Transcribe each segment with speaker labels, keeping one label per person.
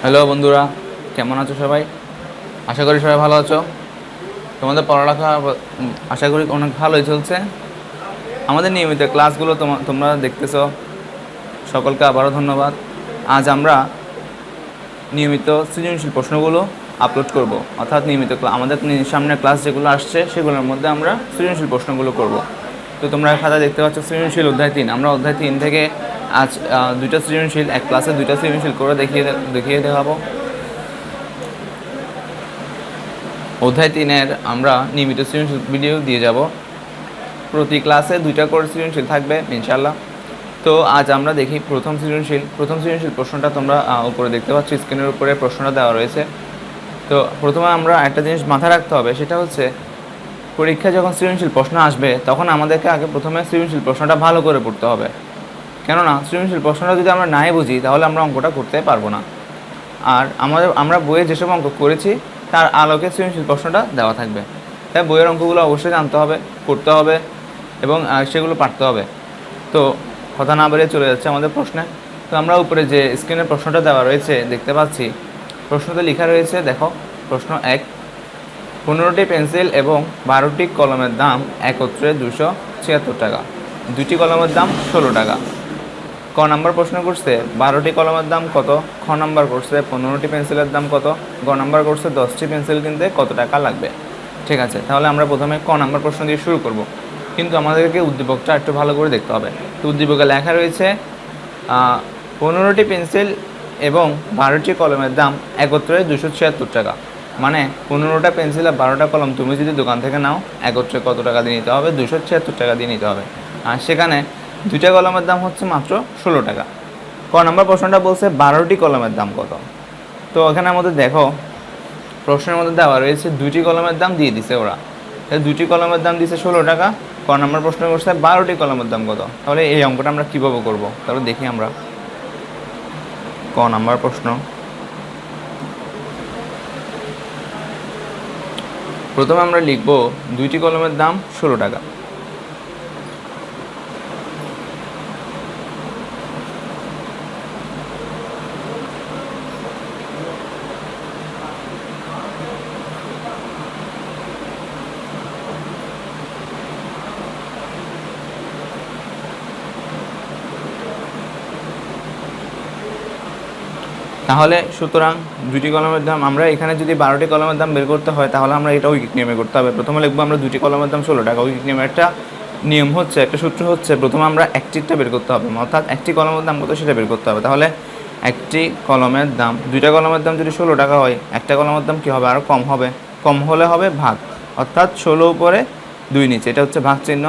Speaker 1: Hello বন্ধুরা, কেমন আছো সবাই? আশা করি সবাই ভালো আছো। তোমাদের পড়ালেখা আশা করি অনেক ভালোই চলছে। আমাদের নিয়মিত ক্লাসগুলো তোমরা দেখতেছো, সকলকে আবারও ধন্যবাদ। আজ আমরা নিয়মিত সৃজনশীল প্রশ্নগুলো আপলোড করব, অর্থাৎ নিয়মিত আমাদের সামনে ক্লাস যেগুলো আসছে সেগুলোর মধ্যে আমরা সৃজনশীল প্রশ্নগুলো করব। তো তোমরা খাতা দেখতে পাচ্ছ সৃজনশীল অধ্যায় 3। আমরা অধ্যায় 3 থেকে আজ দুইটা সৃজনশীল, এক ক্লাসে দুইটা সৃজনশীল করে দেখিয়ে দেখাবো। অধ্যায় 3-এর আমরা নিয়মিত সৃজনশীল ভিডিও দিয়ে যাব। প্রতি ক্লাসে দুইটা করে সৃজনশীল থাকবে ইনশাল্লাহ। তো আজ আমরা দেখি প্রথম সৃজনশীল প্রশ্নটা তোমরা উপরে দেখতে পাচ্ছ, স্ক্রিনের উপরে প্রশ্নটা দেওয়া রয়েছে। তো প্রথমে আমরা একটা জিনিস মাথায় রাখতে হবে, সেটা হচ্ছে পরীক্ষায় যখন সৃজনশীল প্রশ্ন আসবে তখন আমাদেরকে আগে প্রথমে সৃজনশীল প্রশ্নটা ভালো করে পড়তে হবে। কেননা সৃজনশীল প্রশ্নটা যদি আমরা নাই বুঝি তাহলে আমরা অঙ্কটা করতে পারবো না। আর আমরা বইয়ে যেসব অঙ্ক করেছি তার আলোকে সৃজনশীল প্রশ্নটা দেওয়া থাকবে। তাই বইয়ের অঙ্কগুলো অবশ্যই জানতে হবে, করতে হবে এবং সেগুলো পারতে হবে। তো কথা না বেরিয়ে চলে যাচ্ছে আমাদের প্রশ্নে। তো আমরা উপরে যে স্ক্রিনের প্রশ্নটা দেওয়া রয়েছে দেখতে পাচ্ছি, প্রশ্নতে লেখা রয়েছে, দেখো প্রশ্ন 1, 15টি পেন্সিল এবং 12টি কলমের দাম একত্রে 276 টাকা, 2টি কলমের দাম 16 টাকা। ক নাম্বার প্রশ্ন করছে 12টি কলমের দাম কত, খ নাম্বার করছে 15টি পেন্সিলের দাম কত, গ নাম্বার করছে 10টি পেন্সিল কিনতে কত টাকা লাগবে। ঠিক আছে, তাহলে আমরা প্রথমে ক নাম্বার প্রশ্ন দিয়ে শুরু করব, কিন্তু আমাদেরকে উদ্দীপকটা একটু ভালো করে দেখতে হবে। তো উদ্দীপকে লেখা রয়েছে 15টি পেন্সিল এবং 12টি কলমের দাম একত্রে 276 টাকা। মানে 15টা পেন্সিল আর 12টা কলম তুমি যদি দোকান থেকে নাও, একত্রে কত টাকা দিয়ে নিতে হবে? 276 টাকা দিয়ে নিতে হবে। আর সেখানে 2টা কলমের দাম হচ্ছে মাত্র 16 টাকা। ক নাম্বার প্রশ্নটা বলছে 12টি কলমের দাম কত। তো এখানে আমাদের দেখো প্রশ্নের মধ্যে দেওয়া রয়েছে 2টি কলমের দাম দিয়ে দিছে ওরা। তাহলে 2টি কলমের দাম দিছে 16 টাকা। ক নাম্বার প্রশ্ন করছে 12টি কলমের দাম কত। তাহলে এই অঙ্কটা আমরা কীভাবে করব? তাহলে দেখি আমরা ক নাম্বার প্রশ্ন। প্রথমে আমরা লিখব 2টি কলমের দাম 16 টাকা। তাহলে সুতরাং 2টি কলমের দাম, আমরা এখানে যদি 12টি কলমের দাম বের করতে হয় তাহলে আমরা এটা ঐকিক নিয়মে করতে হবে। প্রথমে লিখবো আমরা 2টি কলমের দাম 16 টাকা। ঐকিক নিয়মের একটা নিয়ম হচ্ছে, একটা সূত্র হচ্ছে, প্রথমে আমরা একটিটা বের করতে হবে, অর্থাৎ একটি কলমের দাম কত সেটা বের করতে হবে। তাহলে একটি কলমের দাম, 2টা কলমের দাম যদি 16 টাকা হয়, একটা কলমের দাম কী হবে? আরও কম হবে। কম হলে হবে ভাগ, অর্থাৎ 16 উপরে 2 নিচে, এটা হচ্ছে ভাগ চিহ্ন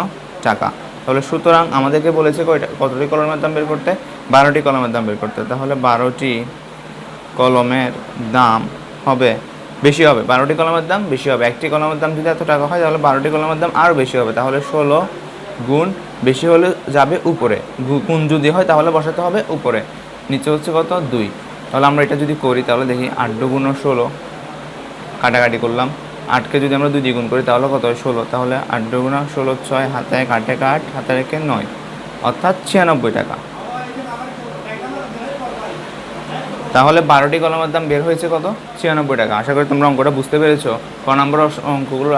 Speaker 1: টাকা। তাহলে সুতরাং আমাদেরকে বলেছে কতটি কলমের দাম বের করতে? 12টি কলমের দাম বের করতে। তাহলে 12টি কলমের দাম হবে বেশি হবে, 12টি কলমের দাম বেশি হবে। একটি কলমের দাম যদি এত টাকা হয় তাহলে 12টি কলমের দাম আরও বেশি হবে। তাহলে 16 গুণ বেশি হলে যাবে উপরে, গুণ যদি হয় তাহলে বসাতে হবে উপরে, নিচে হচ্ছে কত? 2। তাহলে আমরা এটা যদি করি তাহলে দেখি 8 গুণ 16, কাটাকাটি করলাম, 8কে যদি আমরা 2 দিয়ে গুণ করি তাহলে কত হয়? 16। তাহলে 8 গুণ 16, 6, হাতে 1 8 8, হাতে রেখে 9, অর্থাৎ 96 টাকা। তাহলে 12টি কলমের দাম বের হয়েছে কত? 96 টাকা। আশা করি তোমরা অঙ্কটা বুঝতে পেরেছো। ক নম্বর অঙ্কগুলো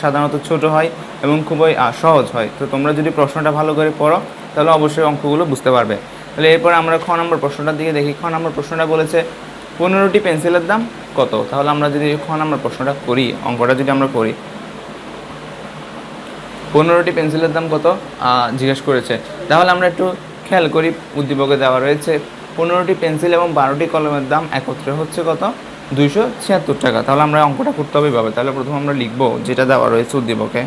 Speaker 1: সাধারণত ছোট হয় এবং খুবই সহজ হয়। তো তোমরা যদি প্রশ্নটা ভালো করে পড়ো তাহলে অবশ্যই অঙ্কগুলো বুঝতে পারবে। তাহলে এরপরে আমরা খ নম্বর প্রশ্নটার দিকে দেখি। খ নম্বর প্রশ্নটা বলেছে 15টি পেন্সিলের দাম কত। তাহলে আমরা যদি খ নম্বর প্রশ্নটা করি, অঙ্কটা যদি আমরা করি, 15টি পেন্সিলের দাম কত জিজ্ঞেস করেছে। তাহলে আমরা একটু খেয়াল করি, উদ্দীপকে দেওয়া রয়েছে 15টি পেন্সিল এবং 12টি কলমের দাম একত্রে হচ্ছে কত? 276 টাকা। তাহলে আমরা অঙ্কটা করতে হবে এভাবে। তাহলে প্রথমে আমরা লিখব যেটা দেওয়া রয়েছে উদ্দীপকে,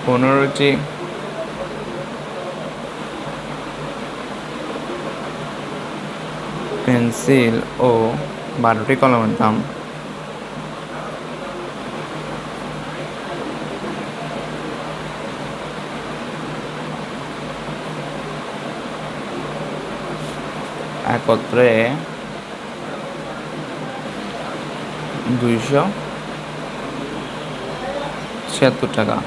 Speaker 1: 15টি পেন্সিল ও 12টি কলমের দাম একত্রে 276 টাকা।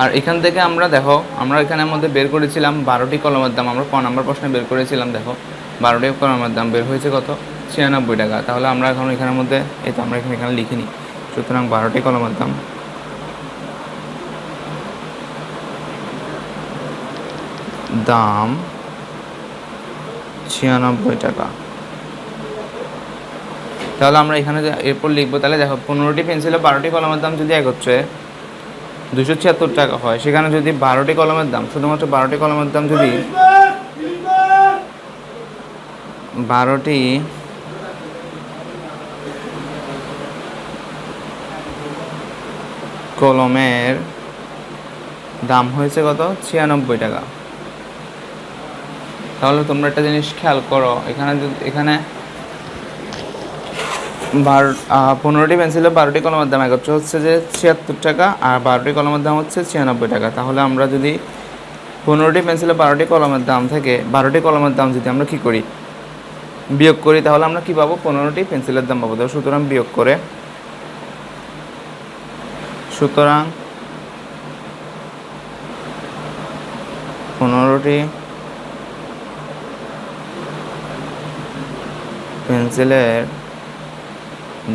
Speaker 1: আর এখান থেকে আমরা দেখো আমরা এখানের মধ্যে বের করেছিলাম 12টি কলমের দাম, আমরা ক নাম্বার প্রশ্নে বের করেছিলাম। দেখো 12টি কলমের দাম বের হয়েছে কত, 96 টাকা। তাহলে আমরা এখন এখানের মধ্যে এই তো আমরা এখানে লিখিনি। সুতরাং 12টি কলমের দাম 96 টাকা। তাহলে আমরা এখানে এরপর লিখবো। তাহলে দেখো 15টি পেন্সিলে 12টি কলমের দাম যদি এক হচ্ছে 276 টাকা হয়, সেখানে যদি 12টি কলমের দাম, শুধুমাত্র 12টি কলমের দাম যদি 12টি কলমের দাম হয়েছে কত, 96 টাকা। তাহলে তোমরা একটা জিনিস খেয়াল করো, এখানে 15টি পেন্সিলে 12টি কলমের দাম এক হচ্ছে যে 76 টাকা, আর 12টি কলমের দাম হচ্ছে 96 টাকা। তাহলে আমরা যদি 15টি পেন্সিলে 12টি কলমের দাম থেকে 12টি কলমের দাম যদি আমরা কী করি, বিয়োগ করি, তাহলে আমরা কী পাবো, 15টি পেন্সিলের দাম পাবো। সুতরাং বিয়োগ করে, সুতরাং 15টি পেন্সিলের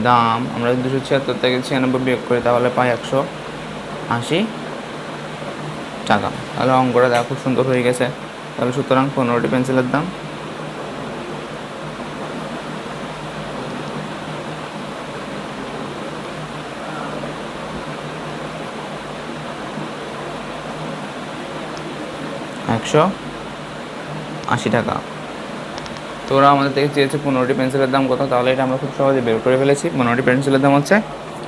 Speaker 1: দাম আমরা 276 থেকে 96 বিয়োগ করি, তাহলে পাই 180 টাকা। তাহলে অঙ্কটা দেখা খুব সুন্দর হয়ে গেছে। তাহলে সুতরাং 15টি পেন্সিলের দাম 180 টাকা। তো ওরা আমাদের থেকে চেয়েছে 15টি পেন্সিলের দাম কত, তাহলে এটা আমরা খুব সহজে বের করে ফেলেছি। 15টি পেন্সিলের দাম হচ্ছে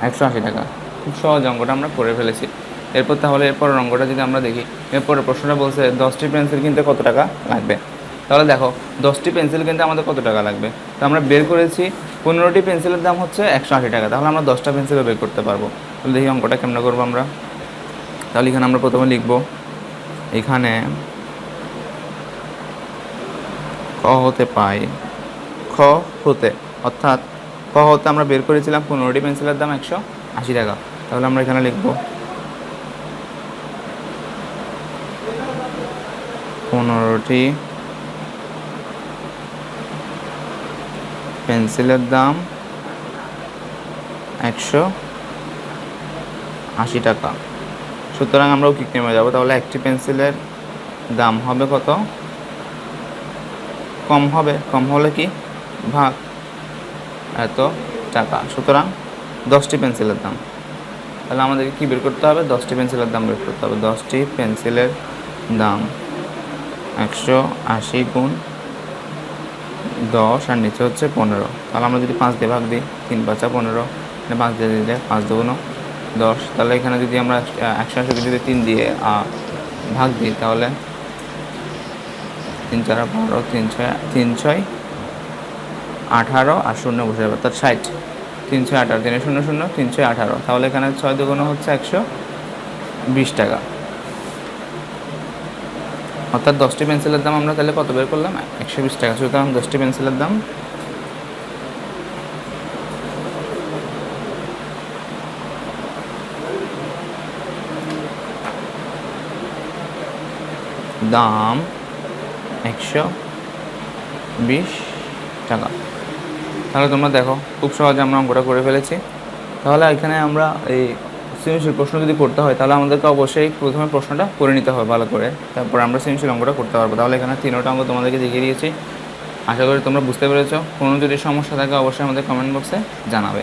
Speaker 1: 180 টাকা। খুব সহজ অঙ্কটা আমরা করে ফেলেছি। এরপর তাহলে এরপরের অঙ্কটা যদি আমরা দেখি, এরপরের প্রশ্নটা বলছে 10টি পেন্সিল কিনতে কত টাকা লাগবে। তাহলে দেখো 10টি পেন্সিল কিনতে আমাদের কত টাকা লাগবে, তো আমরা বের করেছি 15টি পেন্সিলের দাম হচ্ছে 180 টাকা। তাহলে আমরা 10টা পেন্সিলও বের করতে পারবো। তাহলে দেখি অঙ্কটা কেমন করবো আমরা। তাহলে এখানে আমরা প্রথমে লিখবো, এখানে ক হতে পাই, খ হতে, অর্থাৎ ক হতে আমরা বের করেছিলাম 15টি পেন্সিলের দাম 180 টাকা। তাহলে আমরা এখানে লিখব 15টি পেন্সিলের দাম 180 টাকা। সুতরাং আমরাও কি নেমে যাব, তাহলে একটি পেন্সিলের দাম হবে কত, কম হবে, কম হলে কি ভাগ এত টাকা। সুতরাং 10টি পেন্সিলের দাম, তাহলে আমাদেরকে কী বের করতে হবে, 10টি পেন্সিলের দাম বের করতে হবে। 10টি পেন্সিলের দাম 180 গুণ 10 আর নিচে হচ্ছে 15। তাহলে আমরা যদি 5 দিয়ে ভাগ দিই, 3 5 15, 5 দিয়ে দিলে 5 2 10। তাহলে এখানে যদি আমরা 180কে যদি 3 দিয়ে ভাগ দিই, তাহলে 3 4 12, 3 6 18 আর 0 বসে যাবে, অর্থাৎ 60। 3 6 18, 3 0 0, 3 6 18। তাহলে এখানে 6 2 হচ্ছে 120 টাকা। অর্থাৎ 10টি পেন্সিলের দাম আমরা তাহলে কত বের করলাম, 120 টাকা। সুতরাং 10টি পেন্সিলের দাম 120 টাকা। তাহলে তোমরা দেখো খুব সহজে আমরা অঙ্কটা করে ফেলেছি। তাহলে এখানে আমরা এই সৃজনশীল প্রশ্ন যদি করতে হয়, তাহলে আমাদেরকে অবশ্যই প্রথমে প্রশ্নটা করে নিতে হবে ভালো করে, তারপর আমরা সৃজনশীল অঙ্কটা করতে পারবো। তাহলে এখানে 3টা অঙ্ক তোমাদেরকে দেখিয়ে দিয়েছি। আশা করি তোমরা বুঝতে পেরেছো। কোনো যদি সমস্যা থাকে অবশ্যই আমাদের কমেন্ট বক্সে জানাবে।